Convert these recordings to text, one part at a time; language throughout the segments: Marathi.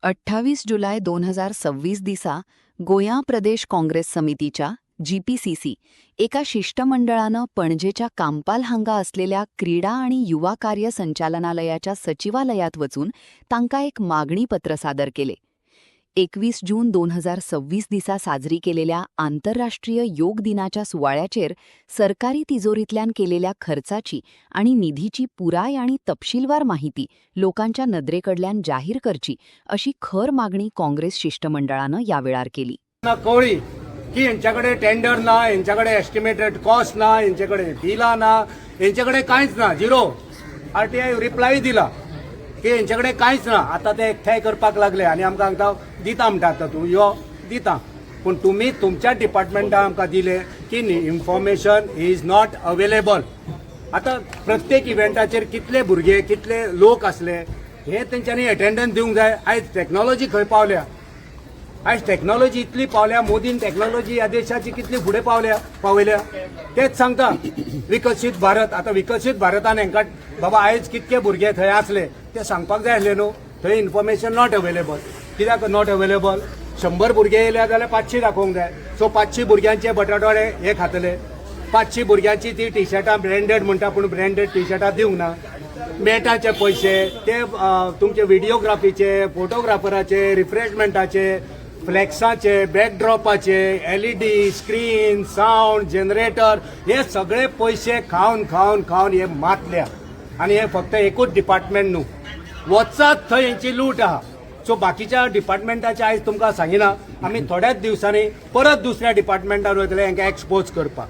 28 जुलै 2026 दिसा गोंया प्रदेश काँग्रेस समितीच्या GPCC एका शिष्टमंडळानं पणजेच्या कांपाल हांगा असलेल्या क्रीडा आणि युवा कार्य संचालनालयाच्या सचिवालयात वचून तांकां एक मागणी पत्र सादर केले. 21 जून 2026 दिसा साजरी केलेल्या आंतरराष्ट्रीय योग दिनाच्या सुवाळ्याचेर सरकारी तिजोरीतल्यान केलेल्या खर्चाची आणि निधीची पुराय आणि तपशीलवार माहिती लोकांच्या नदरेकडल्यान जाहीर करची अशी खर मागणी काँग्रेस शिष्टमंडळानं यावेळार केली. कळली की यांच्याकडे टेंडर ना, यांच्याकडे एस्टिमेटेड कॉस्ट ना, यांच्याकडे बिला ना, यांच्याकडे काहीच ना, झिरो. RTI रिप्लाय दिला की यांच्याकडे काहीच ना. आता ते एकठांय करपाक लागले आणि आमकां सांगता दिता म्हणटा तूं यो दिता, पूण तुमी तुमच्या डिपार्टमेंटान आमकां दिले की इन्फॉर्मेशन इज नॉट अवेलेबल. आता प्रत्येक इव्हेंटाचेर कितले भुरगे कितले लोक असले हे तेंच्यांनी अटेंडन्स दिवंक जाय. आयज टॅक्नॉलॉजी खंय पावल्या, आयज टॅक्नॉलॉजी इतली पावल्या, मोदीन टॅक्नॉलॉजी ह्या देशाची कितली फुडें पावयल्या तेच सांगता. विकसीत भारत, आता विकसीत भारतान हांकां बाबा आयज कितके भुरगे थंय आसले ते सांगपाक जाय आसले न्हू. थंय इन्फॉर्मेशन नॉट अवेलेबल. कित्याक नॉट अवेलेबल? 100 भुरगे येयले जाल्यार 500 दाखोवंक जाय. सो 500 भुरग्यांचे बटाटवडे हे खातले. 500 भुरग्यांची ती टी शर्टां ब्रँडेड म्हणटा पूण ब्रँडेड टी शर्टां दिवंक ना. मॅटाचे पयशे ते तुमचे व्हिडिओग्राफीचे, फोटोग्राफराचे, रिफ्रेशमेंटाचे, फ्लॅक्साचे, बॅकड्रॉपाचे, LED, स्क्रीन, साऊंड, जनरेटर हे सगळे पयशे खावन खावन खावन हे मातल्या. आणि हे फक्त एकूच डिपार्टमेंट न्हू, वचत थंय यांची लूट आहा. सो बाकीच्या डिपार्टमेंटाचे आयज तुमकां सांगिना, आमी थोड्याच दिवसांनी परत दुसऱ्या डिपार्टमेंटान वयतले हांकां एक्सपोज करपाक.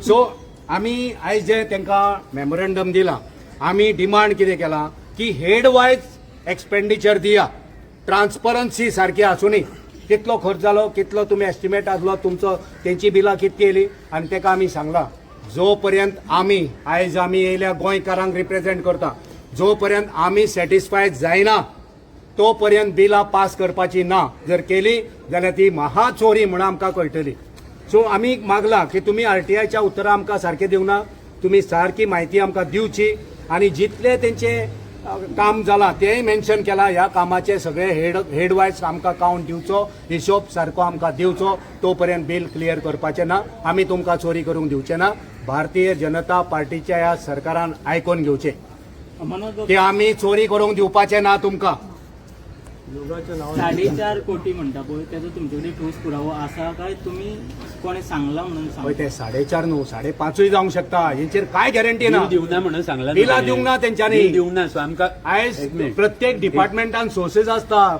सो आमी आयज जे तांकां मेमोरेंडम दिला, आमी डिमांड कितें केला की हेड वायज एक्सपेंडिचर दिया. ट्रान्सपरन्सी सारखी आसूनी, कितलो खर्च जालो, कितलो तुमी एस्टिमेट आसलो तुमचो, तेंची बिलां कितली येयली. आनी ताका आमी सांगला जो पर्यंत आयज आमी येयल्या गोंयकारांक रिप्रेझेंट करता, जो पर्यंत आमी सॅटिस्फायड जायना तो पर्यंत बिलां पास करपाची ना. जर केली जाल्यार ती महाचोरी म्हणून आमकां कळटली. सो आमी मागला की तुमी RTIच्या उतरां आमकां सारके दिवना, तुमी सारकी म्हायती आमकां दिवची. आनी जितले तेंचे काम जाला तेय मेन्शन केला. ह्या कामाचे सगळे हेड वायज आमकां काउंट दिवचो, हिशोब सारको आमकां दिवचो. तो पर्यंत बिल क्लियर करपाचें ना. आमी तुमकां चोरी करूंक दिवचे ना. भारतीय जनता पार्टीच्या ह्या सरकारान आयकून घेवचें की आमी चोरी करूंक दिवपाचें ना तुमकां. 4.5 कोटी म्हणटा पळय, त्याचा तुमच्याकडे ठोस पुरावो आसा काय? तुम्ही कोणी सांगला म्हणून पळय ते 4.5 न्हू, 5.5 जावंक शकता. हेचेर काय गॅरंटी ना. दिवना म्हणून सांगला, बिलां दिवंक ना तेंच्यांनी. दिवंक ना. सो आमकां आयज प्रत्येक डिपार्टमेंटान सोर्सेस आसता,